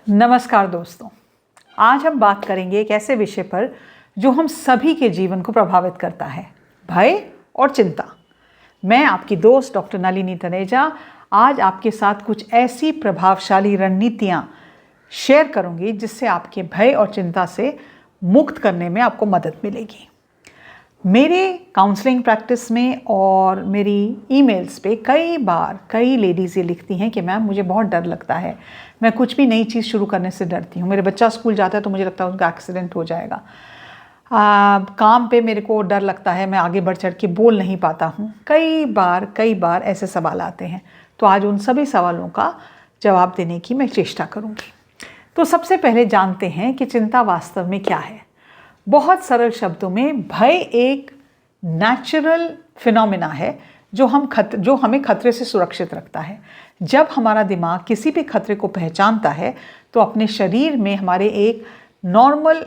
नमस्कार दोस्तों, आज हम बात करेंगे एक ऐसे विषय पर जो हम सभी के जीवन को प्रभावित करता है, भय और चिंता। मैं आपकी दोस्त डॉक्टर नलिनी तनेजा आज आपके साथ कुछ ऐसी प्रभावशाली रणनीतियाँ शेयर करूँगी जिससे आपके भय और चिंता से मुक्त करने में आपको मदद मिलेगी। मेरे काउंसलिंग प्रैक्टिस में और मेरी ईमेल्स पे कई लेडीज़ ये लिखती हैं कि मैम मुझे बहुत डर लगता है, मैं कुछ भी नई चीज़ शुरू करने से डरती हूँ। मेरे बच्चा स्कूल जाता है तो मुझे लगता है उनका एक्सीडेंट हो जाएगा। काम पे मेरे को डर लगता है, मैं आगे बढ़ चढ़ के बोल नहीं पाता हूँ। कई बार ऐसे सवाल आते हैं, तो आज उन सभी सवालों का जवाब देने की मैं चेष्टा करूँगी। तो सबसे पहले जानते हैं कि चिंता वास्तव में क्या है। बहुत सरल शब्दों में भय एक नेचुरल फिनोमिना है जो हमें खतरे से सुरक्षित रखता है। जब हमारा दिमाग किसी भी खतरे को पहचानता है तो अपने शरीर में हमारे एक नॉर्मल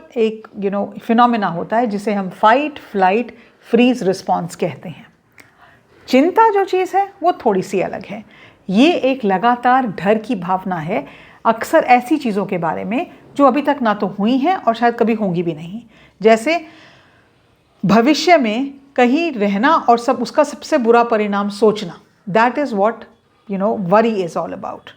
फिनोमिना होता है जिसे हम फाइट, फ्लाइट, फ्रीज रिस्पॉन्स कहते हैं। चिंता जो चीज़ है वो थोड़ी सी अलग है। ये एक लगातार डर की भावना है, अक्सर ऐसी चीज़ों के बारे में जो अभी तक ना तो हुई हैं और शायद कभी होंगी भी नहीं। जैसे भविष्य में कहीं रहना और उसका सबसे बुरा परिणाम सोचना। That is what worry is all about.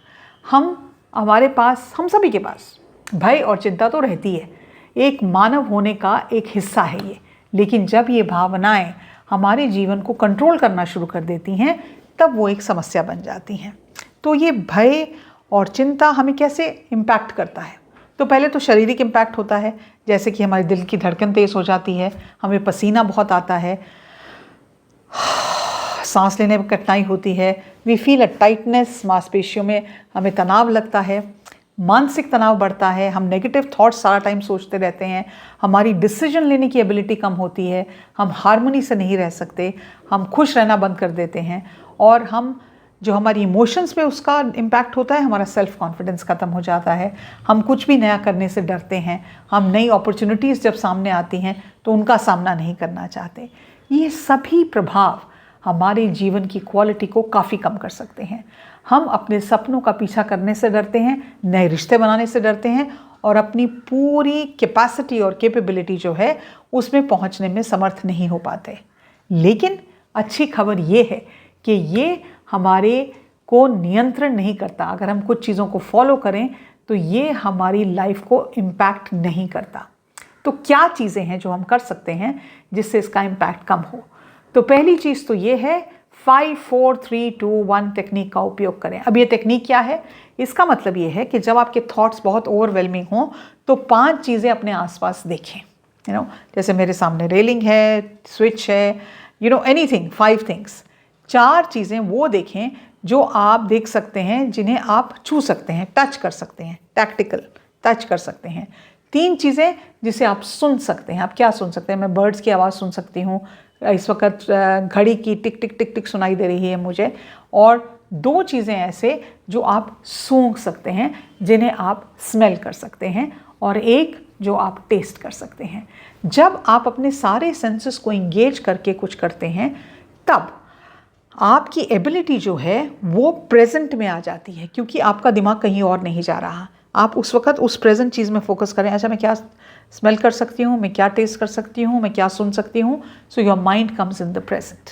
हम सभी के पास भय और चिंता तो रहती है, एक मानव होने का एक हिस्सा है ये। लेकिन जब ये भावनाएं हमारे जीवन को कंट्रोल करना शुरू कर देती हैं तब वो एक समस्या बन जाती हैं। तो ये भय और चिंता हमें कैसे इम्पैक्ट करता है? तो पहले तो शारीरिक इम्पैक्ट होता है, जैसे कि हमारे दिल की धड़कन तेज़ हो जाती है, हमें पसीना बहुत आता है, सांस लेने में कठिनाई होती है, वी फील अ टाइटनेस, मांसपेशियों में हमें तनाव लगता है, मानसिक तनाव बढ़ता है, हम नेगेटिव थॉट्स सारा टाइम सोचते रहते हैं, हमारी डिसीजन लेने की एबिलिटी कम होती है, हम हार्मनी से नहीं रह सकते, हम खुश रहना बंद कर देते हैं और जो हमारी इमोशंस पे उसका इम्पैक्ट होता है, हमारा सेल्फ कॉन्फिडेंस ख़त्म हो जाता है, हम कुछ भी नया करने से डरते हैं, हम नई अपॉर्चुनिटीज़ जब सामने आती हैं तो उनका सामना नहीं करना चाहते। ये सभी प्रभाव हमारे जीवन की क्वालिटी को काफ़ी कम कर सकते हैं। हम अपने सपनों का पीछा करने से डरते हैं, नए रिश्ते बनाने से डरते हैं और अपनी पूरी कैपेसिटी और कैपेबिलिटी जो है उसमें पहुंचने में समर्थ नहीं हो पाते। लेकिन अच्छी खबर ये है कि ये हमारे को नियंत्रण नहीं करता। अगर हम कुछ चीज़ों को फॉलो करें तो ये हमारी लाइफ को इम्पैक्ट नहीं करता। तो क्या चीज़ें हैं जो हम कर सकते हैं जिससे इसका इम्पैक्ट कम हो? तो पहली चीज़ तो ये है 5, 4, 3, 2, 1 टेक्निक का उपयोग करें। अब ये टेक्निक क्या है? इसका मतलब ये है कि जब आपके थॉट्स बहुत ओवरवेलमिंग हों तो 5 चीज़ें अपने आसपास देखें। जैसे मेरे सामने रेलिंग है, स्विच है, एनीथिंग, 5 थिंग्स। 4 चीज़ें वो देखें जो आप देख सकते हैं, जिन्हें आप छू सकते हैं, टच कर सकते हैं, टैक्टिकल टच कर सकते हैं। 3 चीज़ें जिसे आप सुन सकते हैं। आप क्या सुन सकते हैं? मैं बर्ड्स की आवाज़ सुन सकती हूँ, इस वक्त घड़ी की टिक टिक टिक टिक सुनाई दे रही है मुझे। और 2 चीज़ें ऐसे जो आप सूंघ सकते हैं, जिन्हें आप स्मेल कर सकते हैं, और एक जो आप टेस्ट कर सकते हैं। जब आप अपने सारे सेंसेस को इंगेज करके कुछ करते हैं तब आपकी एबिलिटी जो है वो प्रेजेंट में आ जाती है, क्योंकि आपका दिमाग कहीं और नहीं जा रहा। आप उस वक्त उस प्रेजेंट चीज़ में फोकस करें। अच्छा, मैं क्या स्मेल कर सकती हूँ, मैं क्या टेस्ट कर सकती हूँ, मैं क्या सुन सकती हूँ। So your mind comes in the present.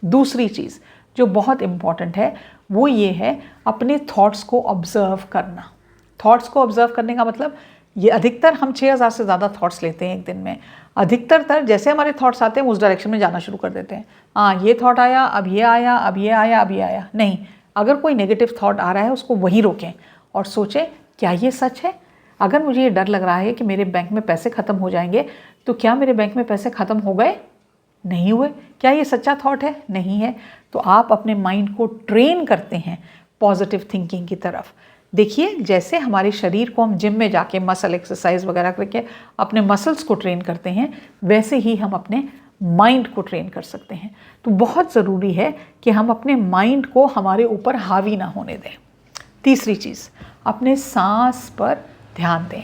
दूसरी चीज़ जो बहुत इम्पॉर्टेंट है वो ये है अपने थॉट्स को ऑब्जर्व करना। थॉट्स को ऑब्जर्व करने का मतलब ये, अधिकतर हम 6000 से ज़्यादा थॉट्स लेते हैं एक दिन में। अधिकतर जैसे हमारे थॉट्स आते हैं उस डायरेक्शन में जाना शुरू कर देते हैं। हाँ, ये थॉट आया, अब ये आया, अब ये आया, अब ये आया। नहीं, अगर कोई नेगेटिव थॉट आ रहा है उसको वहीं रोकें और सोचें क्या ये सच है? अगर मुझे ये डर लग रहा है कि मेरे बैंक में पैसे ख़त्म हो जाएंगे, तो क्या मेरे बैंक में पैसे ख़त्म हो गए? नहीं हुए। क्या ये सच्चा थॉट है? नहीं है। तो आप अपने माइंड को ट्रेन करते हैं पॉजिटिव थिंकिंग की तरफ। देखिए, जैसे हमारे शरीर को हम जिम में जाके मसल एक्सरसाइज वगैरह करके अपने मसल्स को ट्रेन करते हैं, वैसे ही हम अपने माइंड को ट्रेन कर सकते हैं। तो बहुत ज़रूरी है कि हम अपने माइंड को हमारे ऊपर हावी ना होने दें। तीसरी चीज़, अपने सांस पर ध्यान दें।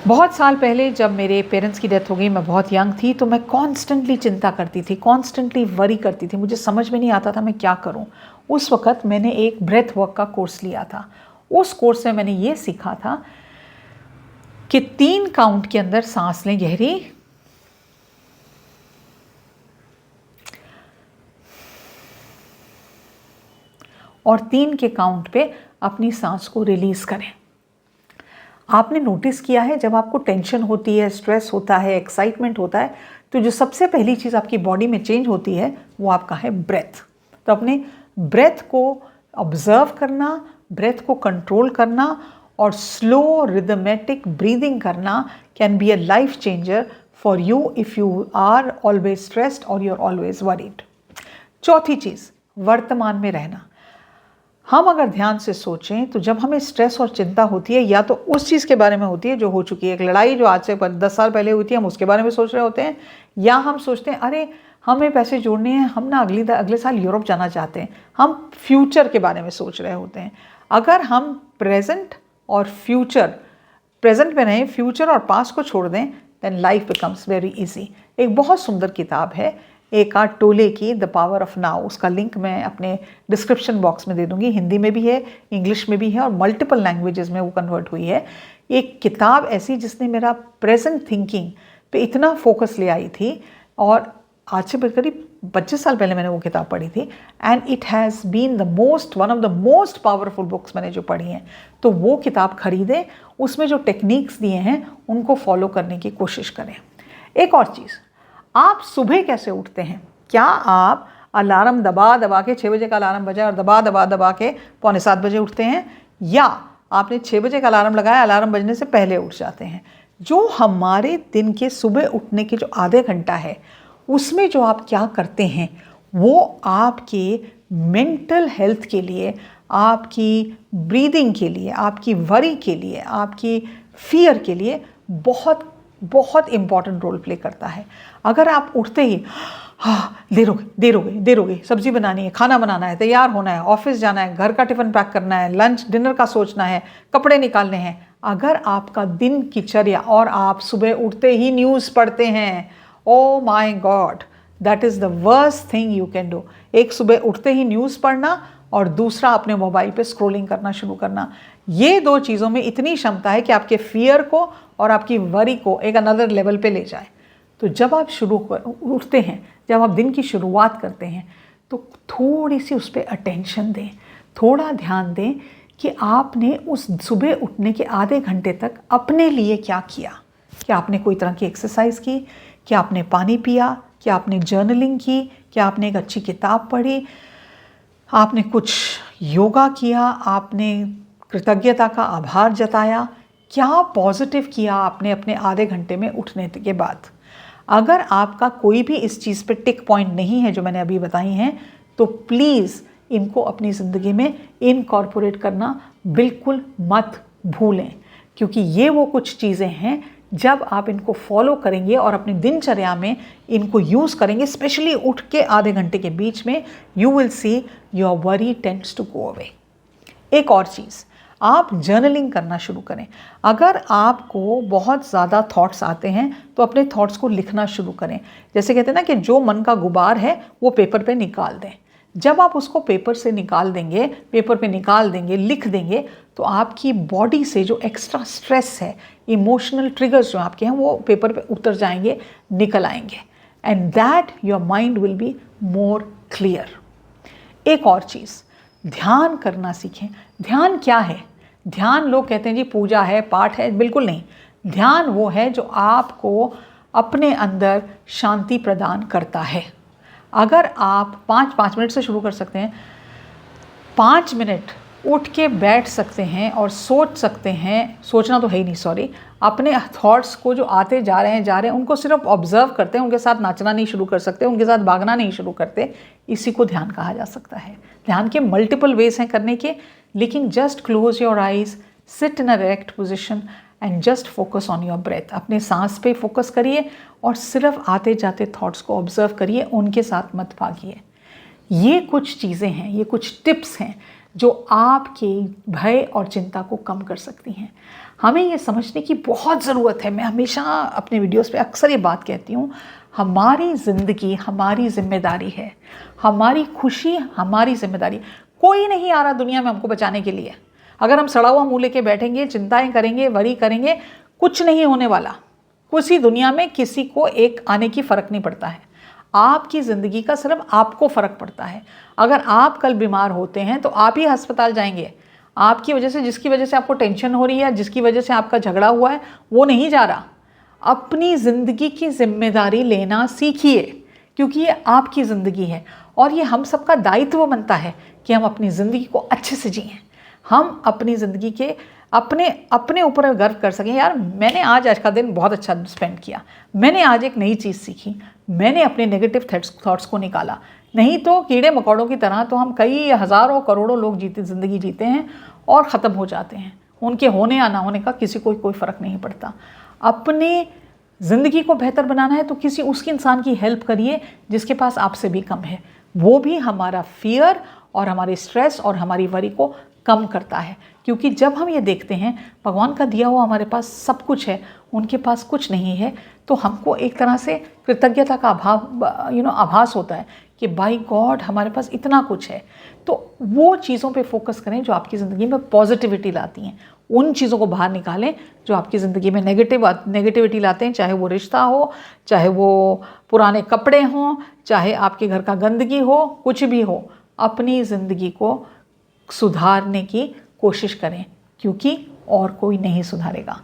बहुत साल पहले जब मेरे पेरेंट्स की डेथ हो गई, मैं बहुत यंग थी, तो मैं कॉन्स्टेंटली चिंता करती थी, कॉन्स्टेंटली वरी करती थी। मुझे समझ में नहीं आता था मैं क्या करूं। उस वक़्त मैंने एक ब्रेथ वर्क का कोर्स लिया था। उस कोर्स में मैंने ये सीखा था कि 3 काउंट के अंदर सांस लें गहरी, और 3 के काउंट पे अपनी सांस को रिलीज करें। आपने नोटिस किया है जब आपको टेंशन होती है, स्ट्रेस होता है, एक्साइटमेंट होता है, तो जो सबसे पहली चीज़ आपकी बॉडी में चेंज होती है वो आपका है ब्रेथ। तो अपने ब्रेथ को ऑब्जर्व करना, ब्रेथ को कंट्रोल करना और स्लो रिदमेटिक ब्रीदिंग करना can be a life changer for you if you are always stressed और यू आर ऑलवेज वरीड। चौथी चीज़, वर्तमान में रहना। हम अगर ध्यान से सोचें तो जब हमें स्ट्रेस और चिंता होती है, या तो उस चीज़ के बारे में होती है जो हो चुकी है, एक लड़ाई जो आज से 10 साल पहले हुई थी, हम उसके बारे में सोच रहे होते हैं, या हम सोचते हैं अरे हमें पैसे जोड़ने हैं, हम ना अगले साल यूरोप जाना चाहते हैं, हम फ्यूचर के बारे में सोच रहे होते हैं। अगर हम प्रेजेंट और फ्यूचर, प्रेजेंट में रहें, फ्यूचर और पास्ट को छोड़ दें, then life becomes very easy. एक बहुत सुंदर किताब है एकार्ट टोले की, द पावर ऑफ नाउ। उसका लिंक मैं अपने डिस्क्रिप्शन बॉक्स में दे दूंगी। हिंदी में भी है, इंग्लिश में भी है और मल्टीपल लैंग्वेजेस में वो कन्वर्ट हुई है। एक किताब ऐसी जिसने मेरा प्रेजेंट थिंकिंग पे इतना फोकस ले आई थी, और आज से करीब 25 साल पहले मैंने वो किताब पढ़ी थी, and it has been one of the most powerful books मैंने जो पढ़ी हैं। तो वो किताब खरीदें, उसमें जो टेक्निक्स दिए हैं उनको फॉलो करने की कोशिश करें। एक और चीज़, आप सुबह कैसे उठते हैं? क्या आप अलार्म दबा दबा के 6 बजे का अलार्म बजा और दबा के 6:45 बजे उठते हैं, या आपने 6 बजे का अलार्म लगाया, अलार्म बजने से पहले उठ जाते हैं? जो हमारे दिन के सुबह उठने के जो आधे घंटा है, उसमें जो आप क्या करते हैं वो आपके मेंटल हेल्थ के लिए, आपकी ब्रीदिंग के लिए, आपकी वरी के लिए, आपकी फियर के लिए बहुत बहुत इंपॉर्टेंट रोल प्ले करता है। अगर आप उठते ही हाँ देर हो गई, सब्जी बनानी है, खाना बनाना है, तैयार होना है, ऑफिस जाना है, घर का टिफ़िन पैक करना है, लंच डिनर का सोचना है, कपड़े निकालने हैं, अगर आपका दिन की चर्या और आप सुबह उठते ही न्यूज़ पढ़ते हैं, oh my God, that is the worst thing you can do. एक सुबह उठते ही न्यूज़ पढ़ना और दूसरा अपने मोबाइल पे स्क्रॉलिंग करना शुरू करना। ये 2 चीज़ों में इतनी क्षमता है कि आपके फियर को और आपकी वरी को एक अनदर लेवल पे ले जाए। तो जब आप उठते हैं, जब आप दिन की शुरुआत करते हैं, तो थोड़ी सी उस पर अटेंशन दें, थोड़ा ध्यान दें कि आपने उस सुबह उठने के आधे घंटे तक अपने लिए क्या किया। क्या आपने कोई तरह की एक्सरसाइज की? क्या आपने पानी पिया? क्या आपने जर्नलिंग की? क्या आपने एक अच्छी किताब पढ़ी? आपने कुछ योगा किया? आपने कृतज्ञता का आभार जताया? क्या पॉजिटिव किया आपने अपने आधे घंटे में उठने के बाद? अगर आपका कोई भी इस चीज़ पे टिक पॉइंट नहीं है जो मैंने अभी बताई हैं, तो प्लीज़ इनको अपनी ज़िंदगी में इनकॉर्पोरेट करना बिल्कुल मत भूलें, क्योंकि ये वो कुछ चीज़ें हैं जब आप इनको फॉलो करेंगे और अपनी दिनचर्या में इनको यूज़ करेंगे, स्पेशली उठ के आधे घंटे के बीच में, you will see your worry tends to go away. एक और चीज़, आप जर्नलिंग करना शुरू करें। अगर आपको बहुत ज़्यादा थॉट्स आते हैं तो अपने थॉट्स को लिखना शुरू करें। जैसे कहते हैं ना कि जो मन का गुबार है वो पेपर पे निकाल दें। जब आप उसको पेपर पे निकाल देंगे, लिख देंगे, तो आपकी बॉडी से जो एक्स्ट्रा स्ट्रेस है, इमोशनल ट्रिगर्स जो आपके हैं, वो पेपर पे उतर जाएंगे, निकल आएंगे, and that your mind will be more clear. एक और चीज़, ध्यान करना सीखें। ध्यान क्या है? ध्यान, लोग कहते हैं जी पूजा है, पाठ है, बिल्कुल नहीं। ध्यान वो है जो आपको अपने अंदर शांति प्रदान करता है। अगर आप 5 मिनट से शुरू कर सकते हैं, 5 मिनट उठ के बैठ सकते हैं और सोच सकते हैं, सोचना तो है ही नहीं, सॉरी, अपने थॉट्स को जो आते जा रहे हैं उनको सिर्फ ऑब्जर्व करते हैं, उनके साथ नाचना नहीं शुरू कर सकते, उनके साथ भागना नहीं शुरू करते, इसी को ध्यान कहा जा सकता है। ध्यान के मल्टीपल वेज हैं करने के, लेकिन just close your eyes, sit in a erect position and just focus on your breath. अपने सांस पे फोकस करिए और सिर्फ आते जाते थॉट्स को ऑब्जर्व करिए, उनके साथ मत भागिए। ये कुछ चीज़ें हैं, ये कुछ टिप्स हैं जो आपके भय और चिंता को कम कर सकती हैं। हमें ये समझने की बहुत ज़रूरत है। मैं हमेशा अपने वीडियोस पे अक्सर ये बात कहती हूँ, हमारी ज़िंदगी हमारी जिम्मेदारी है, हमारी खुशी हमारी जिम्मेदारी। कोई नहीं आ रहा दुनिया में हमको बचाने के लिए। अगर हम सड़ा हुआ मुंह लेके बैठेंगे, चिंताएं करेंगे, वरी करेंगे, कुछ नहीं होने वाला। किसी दुनिया में किसी को एक आने की फ़र्क नहीं पड़ता है। आपकी ज़िंदगी का सिर्फ आपको फ़र्क पड़ता है। अगर आप कल बीमार होते हैं तो आप ही अस्पताल जाएंगे। आपकी वजह से, जिसकी वजह से आपको टेंशन हो रही है, जिसकी वजह से आपका झगड़ा हुआ है, वो नहीं जा रहा। अपनी ज़िंदगी की जिम्मेदारी लेना सीखिए, क्योंकि ये आपकी ज़िंदगी है और ये हम सबका दायित्व बनता है कि हम अपनी ज़िंदगी को अच्छे से जिएं। हम अपनी ज़िंदगी के अपने ऊपर गर्व कर सकें, यार मैंने आज का दिन बहुत अच्छा स्पेंड किया, मैंने आज एक नई चीज़ सीखी, मैंने अपने नेगेटिव थॉट्स को निकाला। नहीं तो कीड़े मकोड़ों की तरह तो हम कई हज़ारों करोड़ों लोग ज़िंदगी जीते हैं और ख़त्म हो जाते हैं। उनके होने या ना होने का किसी को कोई फ़र्क नहीं पड़ता। अपने ज़िंदगी को बेहतर बनाना है तो किसी उसके इंसान की हेल्प करिए जिसके पास आपसे भी कम है। वो भी हमारा फियर और हमारे स्ट्रेस और हमारी वरी को कम करता है। क्योंकि जब हम ये देखते हैं भगवान का दिया हुआ हमारे पास सब कुछ है, उनके पास कुछ नहीं है, तो हमको एक तरह से कृतज्ञता का आभास होता है कि बाय गॉड हमारे पास इतना कुछ है। तो वो चीज़ों पे फोकस करें जो आपकी ज़िंदगी में पॉजिटिविटी लाती हैं। उन चीज़ों को बाहर निकालें जो आपकी ज़िंदगी में नेगेटिविटी लाते हैं, चाहे वो रिश्ता हो, चाहे वो पुराने कपड़े हों, चाहे आपके घर का गंदगी हो, कुछ भी हो। अपनी ज़िंदगी को सुधारने की कोशिश करें, क्योंकि और कोई नहीं सुधारेगा।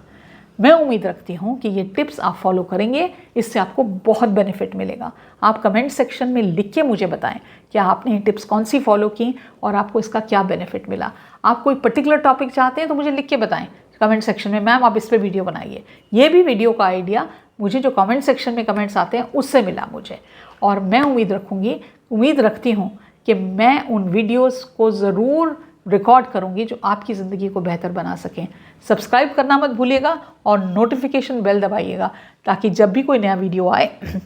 मैं उम्मीद रखती हूँ कि ये टिप्स आप फॉलो करेंगे, इससे आपको बहुत बेनिफिट मिलेगा। आप कमेंट सेक्शन में लिख के मुझे बताएं कि आपने ये टिप्स कौन सी फॉलो की और आपको इसका क्या बेनिफिट मिला। आप कोई पर्टिकुलर टॉपिक चाहते हैं तो मुझे लिख के बताएं कमेंट सेक्शन में, मैम आप इस पर वीडियो बनाइए। ये भी वीडियो का आइडिया मुझे जो कमेंट सेक्शन में कमेंट्स आते हैं उससे मिला मुझे, और मैं उम्मीद रखती हूँ कि मैं उन वीडियोज़ को ज़रूर रिकॉर्ड करूंगी जो आपकी ज़िंदगी को बेहतर बना सकें। सब्सक्राइब करना मत भूलिएगा और नोटिफिकेशन बेल दबाइएगा ताकि जब भी कोई नया वीडियो आए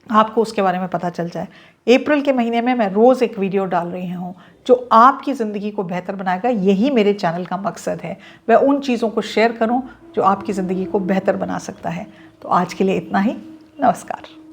आपको उसके बारे में पता चल जाए। अप्रैल के महीने में मैं रोज़ एक वीडियो डाल रही हूँ जो आपकी ज़िंदगी को बेहतर बनाएगा। यही मेरे चैनल का मकसद है, मैं उन चीज़ों को शेयर करूँ जो आपकी ज़िंदगी को बेहतर बना सकता है। तो आज के लिए इतना ही। नमस्कार।